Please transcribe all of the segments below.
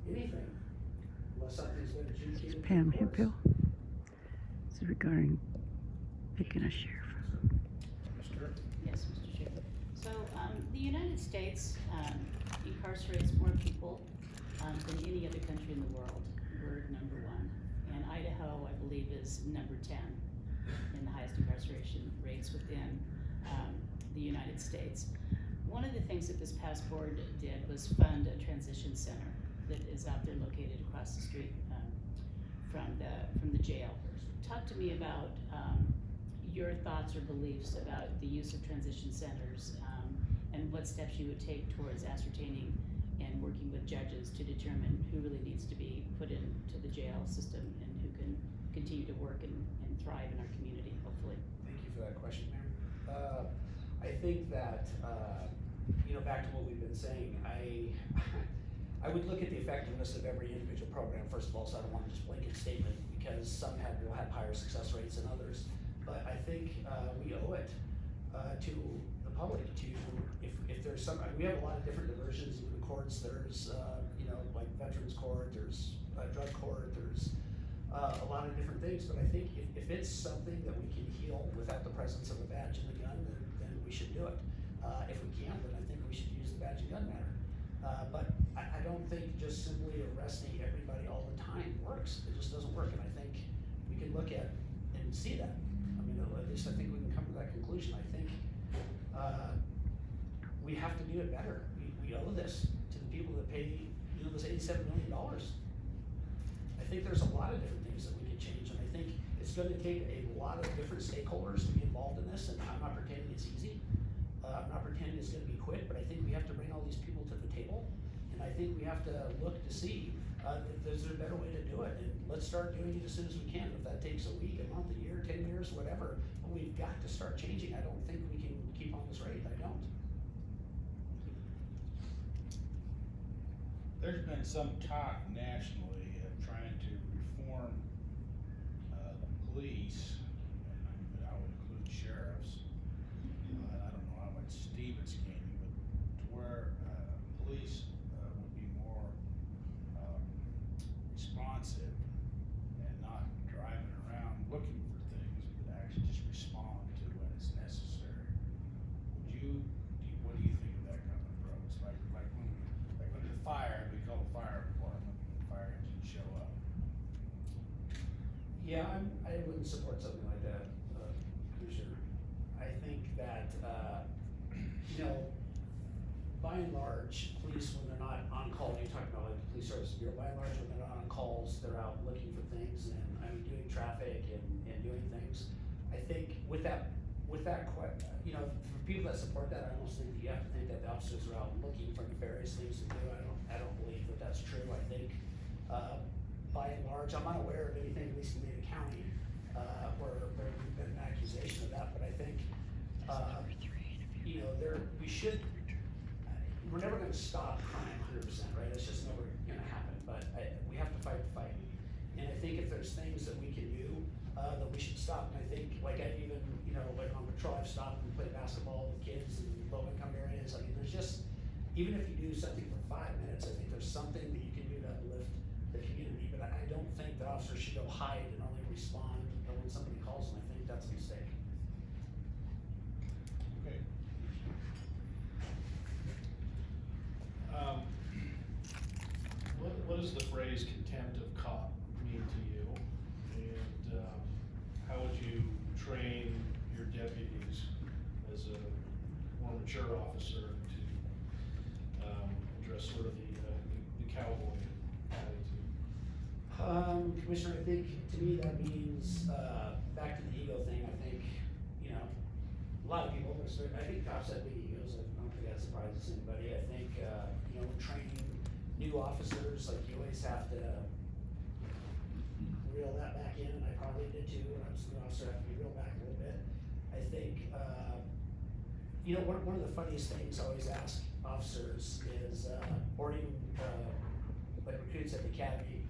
anything unless something's been adjudicated. Pam here, Bill. This is regarding picking a sheriff. Yes, Mr. Chair. So, the United States incarcerates more people than any other country in the world. We're number one. And Idaho, I believe, is number 10 in the highest incarceration rates within the United States. One of the things that this past board did was fund a transition center that is out there located across the street from the jail. Talk to me about your thoughts or beliefs about the use of transition centers and what steps you would take towards ascertaining and working with judges to determine who really needs to be put into the jail system and who can continue to work and thrive in our community, hopefully. Thank you for that question, Mayor. I think that, back to what we've been saying, I would look at the effectiveness of every individual program, first of all, so I don't want to just blanket statement, because some will have higher success rates than others. But I think we owe it to the public to, if there's some, we have a lot of different diversions in the courts. There's, like veterans court, there's drug court, there's a lot of different things. But I think if it's something that we can heal without the presence of a badge and a gun, then we should do it. If we can't, then I think we should use the badge and gun matter. But I don't think just simply arresting everybody all the time works. It just doesn't work. And I think we can look at and see that. I mean, at least I think we can come to that conclusion. I think we have to do it better. We owe this to the people that pay, this $87 million. I think there's a lot of different things that we can change, and I think it's going to take a lot of different stakeholders to be involved in this. And I'm not pretending it's easy. I'm not pretending it's going to be quick, but I think we have to bring all these people to the table, and I think we have to look to see if there's a better way to do it. And let's start doing it as soon as we can. If that takes a week, a month, a year, 10 years, whatever, but we've got to start changing. I don't think we can keep on this rate. I don't. There's been some talk nationally of trying to reform the police, and I would include sheriffs. And I don't know how much Steve is gaining, but to where police would be more responsive and not driving around looking for things, but actually just respond to when it's necessary. What do you think of that kind of approach? Like when the fire, we call the fire department, when the fire engine show up. Yeah, I wouldn't support something like that, Commissioner. I think that, by and large, police, when they're not on call, you're talking about like the police service bureau, by and large, when they're not on calls, they're out looking for things and doing traffic and doing things. I think with that, for people that support that, I almost think you have to think that the officers are out looking for nefarious things to do. I don't believe that that's true. I think, by and large, I'm unaware of anything, at least in Ada County, where there's been an accusation of that, but I think, we're never gonna stop crime 100%, right? It's just never gonna happen, but we have to fight the fight. And I think if there's things that we can do, that we should stop. And I think, like I've even, like on patrol, I've stopped and played basketball with kids in low-income areas. I mean, there's just, even if you do something for 5 minutes, I think there's something that you can do to uplift the community. But I don't think the officers should go hide and only respond when somebody calls them. I think that's a mistake. Okay. What does the phrase contempt of cop mean to you? And how would you train your deputies as a more mature officer to address sort of the cowboy attitude? Commissioner, I think to me that means, back to the ego thing. I think, a lot of people, I think cops have big egos. I don't think that surprises anybody. I think, training new officers, like you always have to reel that back in, and I probably did too when I was a new officer. I have to be reeled back a little bit. I think, one of the funniest things I always ask officers is, or even like recruits at the academy,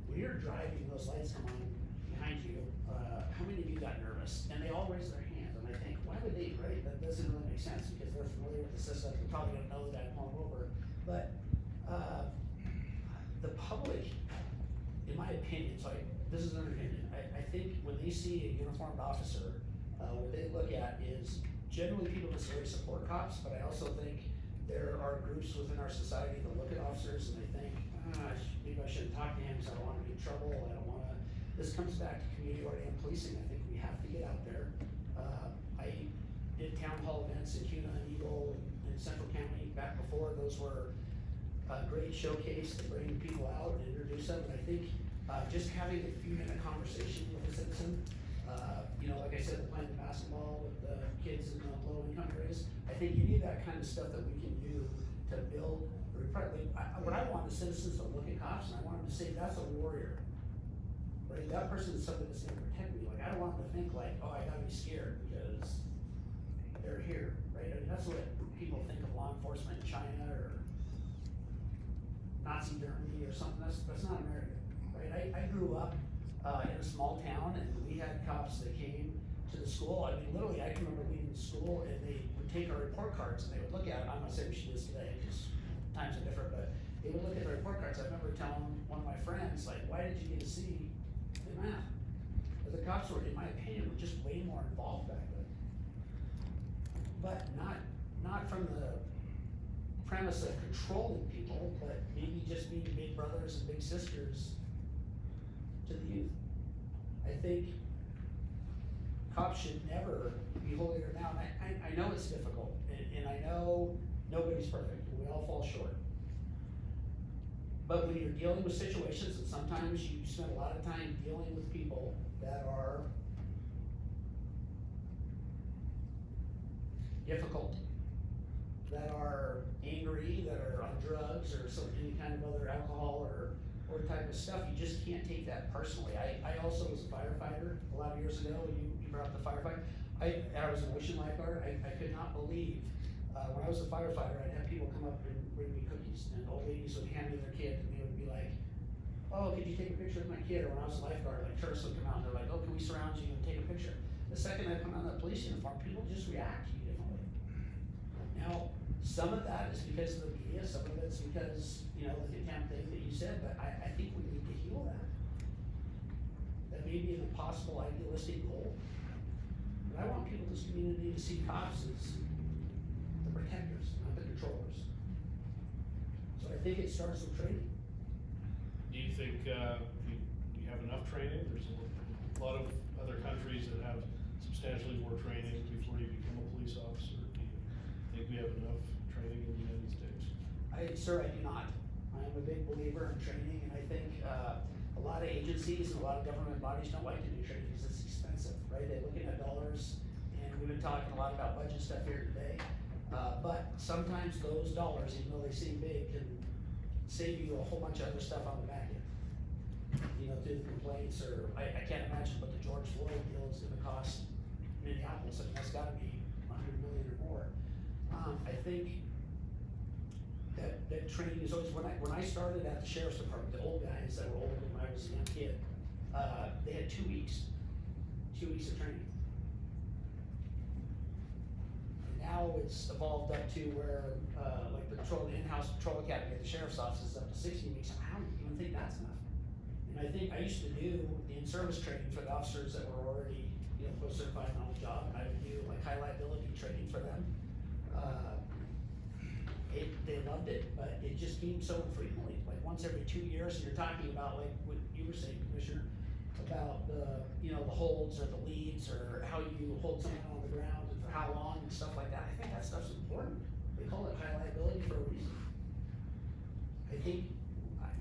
when you're driving, those lights come on behind you, how many of you got nervous? And they all raise their hand, and I think, why would they, right? That doesn't really make sense, because they're familiar with the system. They probably don't know that I'm pulling over. But the public, in my opinion, this is an opinion, I think when they see a uniformed officer, what they look at is generally people necessarily support cops, but I also think there are groups within our society that look at officers and they think, maybe I shouldn't talk to him because I don't wanna get in trouble, I don't wanna, this comes back to community-oriented policing, I think we have to get out there. I did town hall events in CUNA and Eagle and Central County back before, those were a great showcase to bring people out and introduce them, and I think, just having a few minute conversation with a citizen, like I said, playing basketball with the kids in the low income areas, I think any of that kind of stuff that we can do to build, what I want is citizens to look at cops and I want them to say, that's a warrior. Right, that person is somebody that's gonna protect me, like, I don't want them to think like, oh, I gotta be scared because they're here, right? I mean, that's what people think of law enforcement in China or Nazi Germany or something, that's not America, right? I grew up, in a small town and we had cops that came to the school, I mean, literally, I can remember leaving school and they would take our report cards and they would look at it, I'm not saying we should do this today, because times are different, but they would look at the report cards, I remember telling one of my friends, like, why did you get a C in math? But the cops were, in my opinion, were just way more involved back then. But not from the premise of controlling people, but maybe just being big brothers and big sisters to the youth. I think cops should never be holier than thou, and I know it's difficult, and I know nobody's perfect, and we all fall short. But when you're dealing with situations, and sometimes you spend a lot of time dealing with people that are difficult, that are angry, that are on drugs or any kind of other alcohol or type of stuff, you just can't take that personally. I also was a firefighter a lot of years ago, you brought up the firefighter. I was an ocean lifeguard, I could not believe, when I was a firefighter, I'd have people come up and bring me cookies, and old ladies would hand me their kid, and they would be like, oh, could you take a picture with my kid? Or when I was a lifeguard, like tourists would come out, and they're like, oh, can we surround you and take a picture? The second I put on that police uniform, people just react to you differently. Now, some of that is because of the media, some of it's because, the contempt thing that you said, but I think we need to heal that. That may be an impossible idealistic goal, but I want people in this community to see cops as the protectors, not the controllers. So I think it starts with training. Do you think, you have enough training? There's a lot of other countries that have substantially more training before you become a police officer. Do you think we have enough training in the United States? Sir, I do not. I am a big believer in training, and I think, a lot of agencies and a lot of government bodies don't like to do training because it's expensive, right? They're looking at dollars, and we've been talking a lot about budget stuff here today. But sometimes those dollars, even though they seem big, can save you a whole bunch of other stuff on the back end. Through the complaints, or I can't imagine what the George Floyd deal is gonna cost Minneapolis. I mean, that's gotta be $100 million or more. I think that training is always, when I started at the sheriff's department, the old guys that were older than when I was a young kid, they had 2 weeks of training. And now it's evolved up to where, like the in-house patrol academy at the sheriff's office is up to 16 weeks. I don't even think that's enough. And I think I used to do the in-service training for the officers that were already, post-certified on the job, and I would do like high liability training for them. They loved it, but it just came so infrequently, like once every 2 years, and you're talking about like what you were saying, Commissioner, about the holds or the leads or how you hold someone on the ground and for how long and stuff like that. I think that stuff's important. They call it high liability for a reason. I think,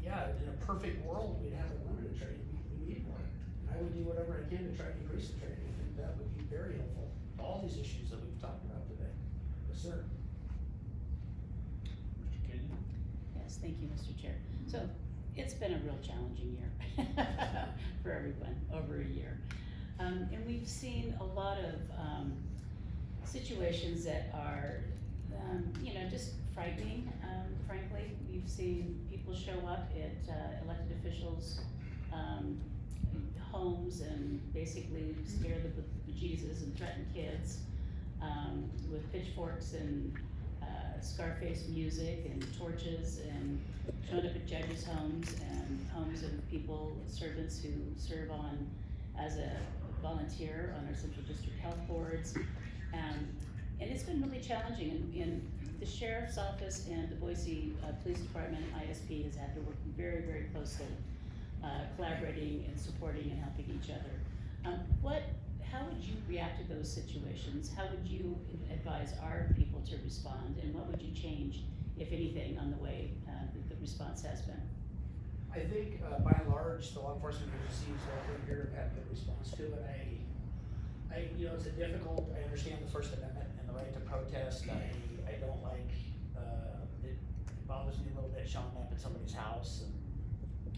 in a perfect world, we'd have unlimited training, we need more. And I would do whatever I can to try to increase the training. I think that would be very helpful to all these issues that we've talked about today. Yes, sir. Mr. Kenyon? Yes, thank you, Mr. Chair. So, it's been a real challenging year for everyone, over a year. And we've seen a lot of situations that are, just frightening, frankly. We've seen people show up at elected officials' homes and basically scare the bejesus and threaten kids with pitchforks and Scarface music and torches and showing up at judges' homes and homes of people, servants who serve on, as a volunteer on our central district health boards. And it's been really challenging, and the sheriff's office and the Boise Police Department, ISP, has had to work very, very closely, collaborating and supporting and helping each other. How would you react to those situations? How would you advise our people to respond, and what would you change, if anything, on the way the response has been? I think, by and large, the law enforcement agencies that are here have had a good response to it. You know, it's I understand the First Amendment and the right to protest. I don't like, it bothers me a little bit showing up at somebody's house, and,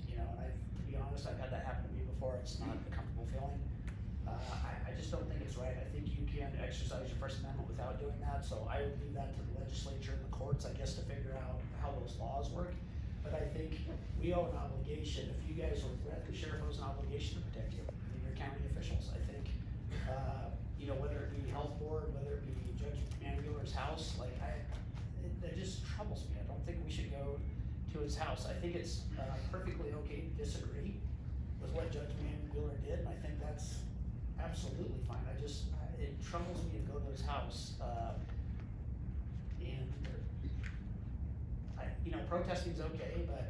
you know, and to be honest, I've had that happen to me before. It's not a comfortable feeling. I just don't think it's right. I think you can exercise your First Amendment without doing that, so I would leave that to the legislature and the courts, I guess, to figure out how those laws work. But I think we owe an obligation. If you guys were threatened, the sheriff owes an obligation to protect you, and your county officials. I think, you know, whether it be health board, whether it be Judge Van Mueller's house, like that just troubles me. I don't think we should go to his house. I think it's perfectly okay to disagree with what Judge Van Mueller did, and I think that's absolutely fine. It troubles me to go to his house, and you know, protesting's okay, but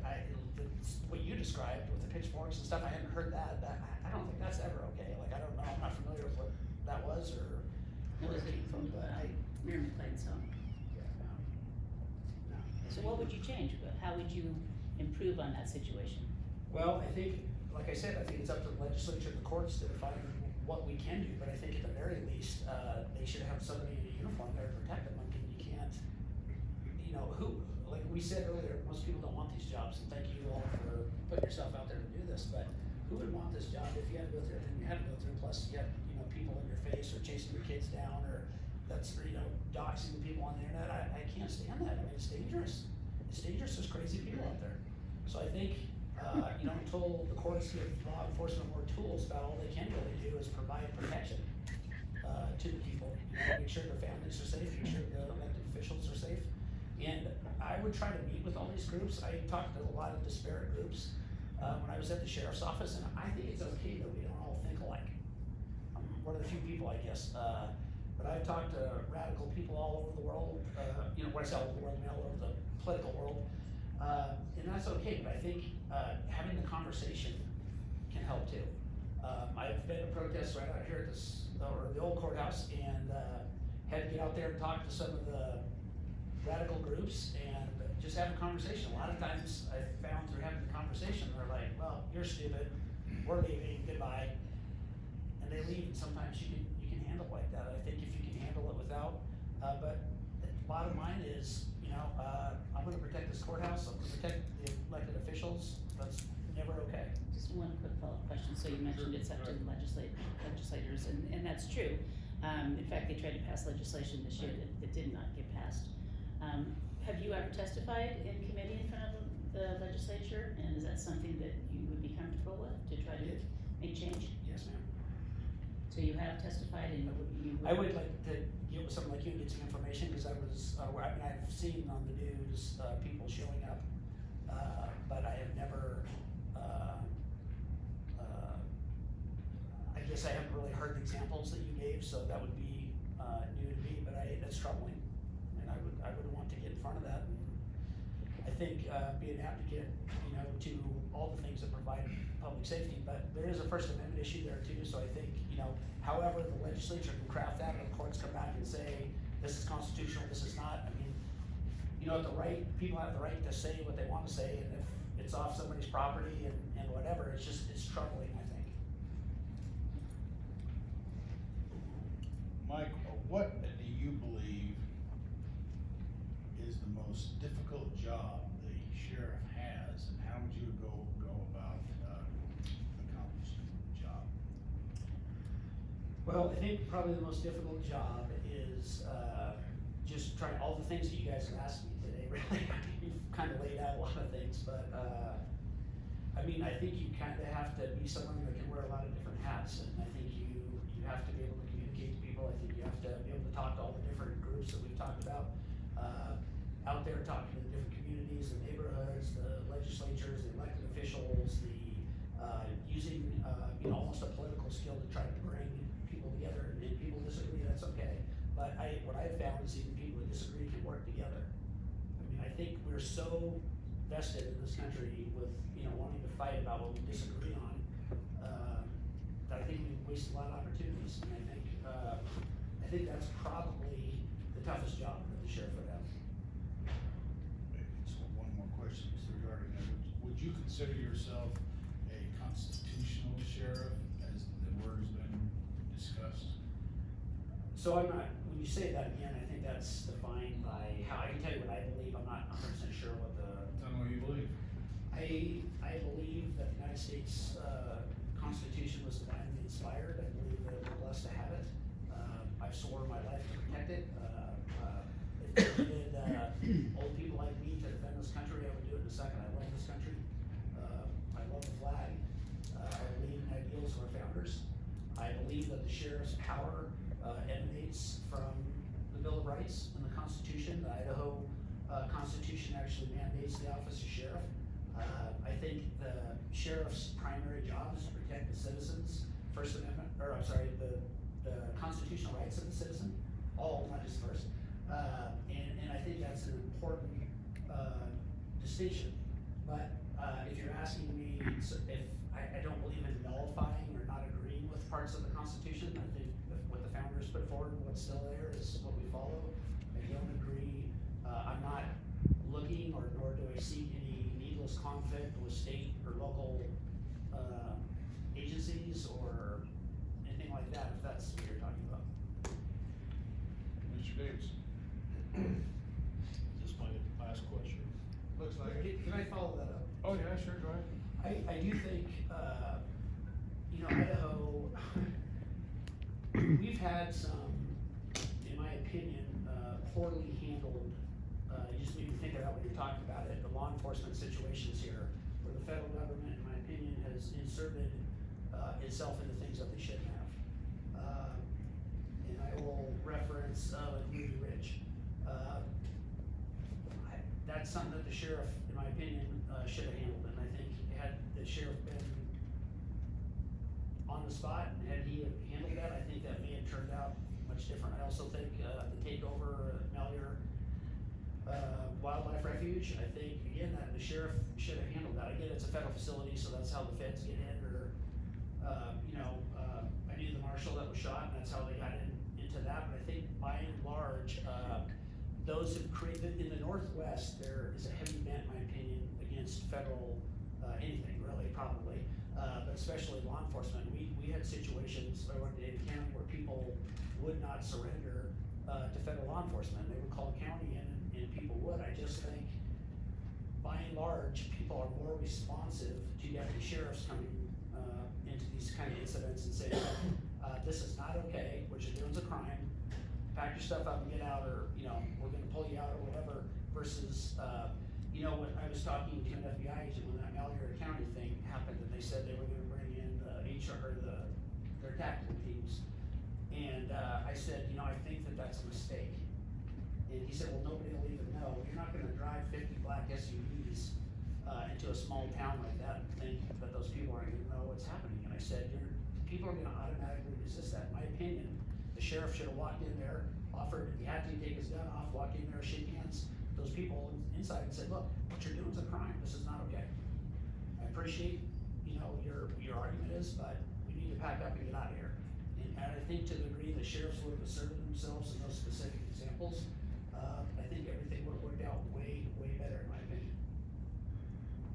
what you described with the pitchforks and stuff, I hadn't heard that. I don't think that's ever okay. Like, I don't know, I'm not familiar with what that was or where it came from, but Mayor McLean's home. No. So what would you change? How would you improve on that situation? Well, I think, like I said, I think it's up to the legislature and the courts to define what we can do, but I think at the very least, they should have somebody in a uniform there to protect them. I mean, you can't, you know, like we said earlier, most people don't want these jobs, and thank you all for putting yourself out there to do this, but who would want this job if you had to go through everything you had to go through, plus you had, you know, people in your face or chasing your kids down, or you know, doxing people on the internet. I can't stand that. I mean, it's dangerous. It's dangerous. There's crazy people out there. So I think, you know, until the courts give law enforcement more tools, about all they can really do is provide protection to the people. You know, make sure their families are safe, make sure the elected officials are safe. And I would try to meet with all these groups. I talked to a lot of disparate groups when I was at the sheriff's office, and I think it's okay that we don't all think alike. I'm one of the few people, I guess. But I've talked to radical people all over the world. You know, when I say all over the world, I mean all over the political world. And that's okay, but I think having the conversation can help too. I've been to protests right out here at the old courthouse, and had to get out there and talk to some of the radical groups and just have a conversation. A lot of times I've found through having the conversation, they're like, well, you're stupid, we're leaving, goodbye. And they leave, and sometimes you can handle it like that. I think if you can handle it without, but the bottom line is, you know, I'm gonna protect this courthouse, I'm gonna protect the elected officials. That's never okay. Just one quick follow-up question. So you mentioned it's up to the legislators, and that's true. In fact, they tried to pass legislation this year that did not get passed. Have you ever testified in committee in front of the legislature, and is that something that you would be comfortable with to try to make change? Yes, ma'am. So you have testified, and you would? I would like to get with someone like you and get some information, because I mean, I've seen on the news, people showing up, but I have never, I guess I haven't really heard the examples that you gave, so that would be, new to me, but that's troubling. And I would want to get in front of that. And I think, be an advocate, you know, to all the things that provide public safety, but there is a First Amendment issue there too, so I think, you know, however the legislature can craft that, and the courts come back and say, this is constitutional, this is not. I mean, you know, people have the right to say what they want to say, and if it's off somebody's property and whatever, it's troubling, I think. Mike, what do you believe is the most difficult job the sheriff has, and how would you go about accomplishing the job? Well, I think probably the most difficult job is just trying all the things that you guys have asked me today. Really, you've kind of laid out a lot of things, but I mean, I think you kind of have to be someone that can wear a lot of different hats, and I think you have to be able to communicate to people. I think you have to be able to talk to all the different groups that we've talked about out there, talking to the different communities, the neighborhoods, the legislature. that's okay. But what I've found is even people that disagree can work together. I mean, I think we're so vested in this country with, wanting to fight about what we disagree on, that I think we've wasted a lot of opportunities. And I think that's probably the toughest job that the sheriff would have. Just one more question regarding that. Would you consider yourself a constitutional sheriff, as the word has been discussed? So I'm not, when you say that again, I think that's defined by how, I can tell you what I believe, I'm not 100% sure what Tell me what you believe. I believe that the United States Constitution was divinely inspired. I believe that we're blessed to have it. I've sworn my life to protect it. If you needed old people like me to defend this country, I would do it in a second. I love this country. I love the flag. I believe in the ideals of our founders. I believe that the sheriff's power emanates from the Bill of Rights and the Constitution. The Idaho Constitution actually mandates the office of sheriff. I think the sheriff's primary job is to protect the citizens' First Amendment, the constitutional rights of the citizen, all, not just first. And I think that's an important distinction. But if you're asking me if I don't believe in nullifying or not agreeing with parts of the Constitution, I think what the founders put forward and what's still there is what we follow. I don't agree. I'm not looking, or nor do I seek any needless conflict with state or local agencies or anything like that, if that's what you're talking about. Mr. Davis? Is this my last question? Looks like it. Can I follow that up? Oh, yeah, sure, go ahead. I do think, Idaho, we've had some, in my opinion, poorly handled, you just made me think about when you're talking about it, the law enforcement situations here, where the federal government, in my opinion, has inserted itself into things that they shouldn't have. And I will reference Bundy Ranch. That's something that the sheriff, in my opinion, should have handled, and I think had the sheriff been on the spot, and had he handled that, I think that may have turned out much different. I also think the takeover at Malheur Wildlife Refuge, I think, again, that the sheriff should have handled that. I get it's a federal facility, so that's how the feds get in, or, I knew the marshal that was shot, and that's how they got into that, but I think by and large, those have created, in the Northwest, there is a heavy bent, in my opinion, against federal, anything really, probably, but especially law enforcement. We had situations, I went to Dade County, where people would not surrender to federal law enforcement. They would call the county in, and people would. I just think, by and large, people are more responsive to deputy sheriffs coming into these kind of incidents and saying, this is not okay, what you're doing is a crime, pack your stuff up and get out, or, we're gonna pull you out or whatever, versus, when I was talking to an FBI agent when that Malheur County thing happened, and they said they were gonna bring in the HR, their tactical teams. And, I said, I think that that's a mistake. And he said, well, nobody will even know. You're not gonna drive 50 black SUVs, into a small town like that and think that those people aren't gonna know what's happening. And I said, people are gonna automatically resist that. In my opinion, the sheriff should have walked in there, offered, if he had to, take his gun off, walk in there, shake hands, those people inside, and said, look, what you're doing is a crime, this is not okay. I appreciate, your argument is, but we need to pack up and get out of here. And I think to the degree the sheriffs would have asserted themselves in those specific examples, I think everything would have worked out way, way better, in my opinion.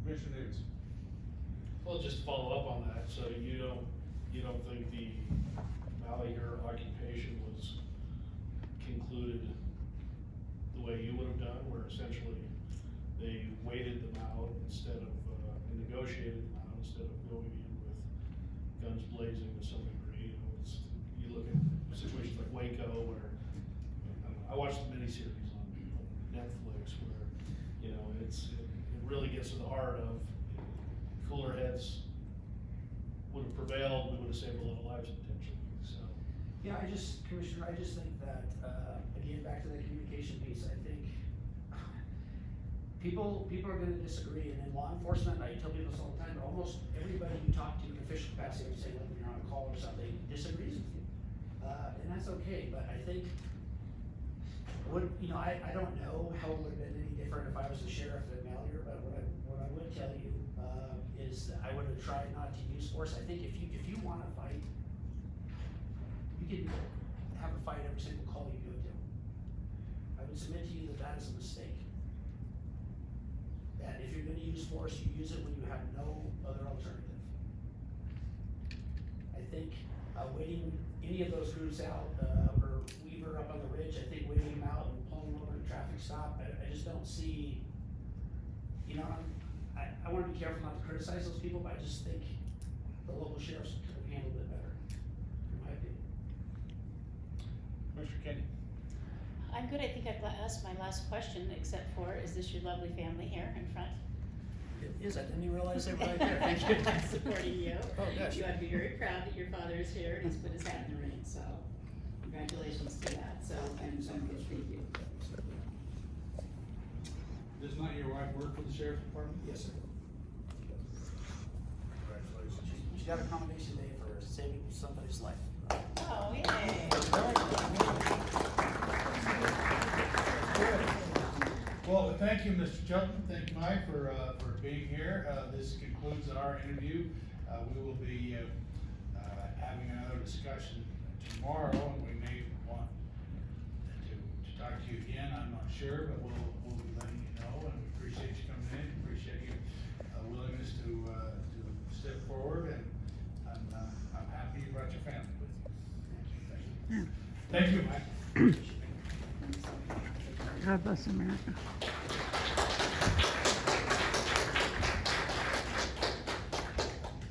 Mr. Davis? Well, just to follow up on that, so you don't think the Malheur occupation was concluded the way you would have done, where essentially they waited them out instead of, and negotiated them out instead of going in with guns blazing to some degree? You look at situations like Waco, where, I watched the miniseries on Netflix, where, it really gets to the heart of, cooler heads would have prevailed, we would have saved a lot of lives potentially, so. Yeah, Commissioner, I just think that, again, back to the communication piece, I think people are gonna disagree, and in law enforcement, I tell people this all the time, but almost everybody you talk to in official capacity, say, when you're on a call or something, disagrees with you. and that's okay, but I think, I don't know how it would have been any different if I was the sheriff in Malheur, but what I would tell you, is that I would have tried not to use force. I think if you wanna fight, you can have a fight every single call you go to. I would submit to you that that is a mistake. That if you're gonna use force, you use it when you have no other alternative. I think, waiting any of those groups out, or Weaver up on the ridge, I think waiting them out and pulling over at a traffic stop, I just don't see, I wanna be careful not to criticize those people, but I just think the local sheriffs could have handled it better, in my opinion. Commissioner Kenny? I'm good, I think I've asked my last question, except for, is this your lovely family here in front? It is, I didn't even realize they were right there, thank you. Supporting you. Oh, gosh. You ought to be very proud that your father is here and he's put his hat in the ring, so congratulations to that, so I'm good, thank you. Does not your wife work for the sheriff's department? Yes, sir. Congratulations. She's got a commendation day for saving somebody's life. Oh, yay. Well, thank you, Mr. Chilton, thank you, Mike, for being here. This concludes our interview. We will be, having another discussion tomorrow, and we may want to talk to you again, I'm not sure, but we'll be letting you know, and we appreciate you coming in, appreciate your willingness to step forward, and I'm happy you brought your family with you. Thank you, Mike. God bless America.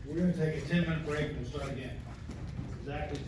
We're gonna take a 10-minute break and we'll start again. Exactly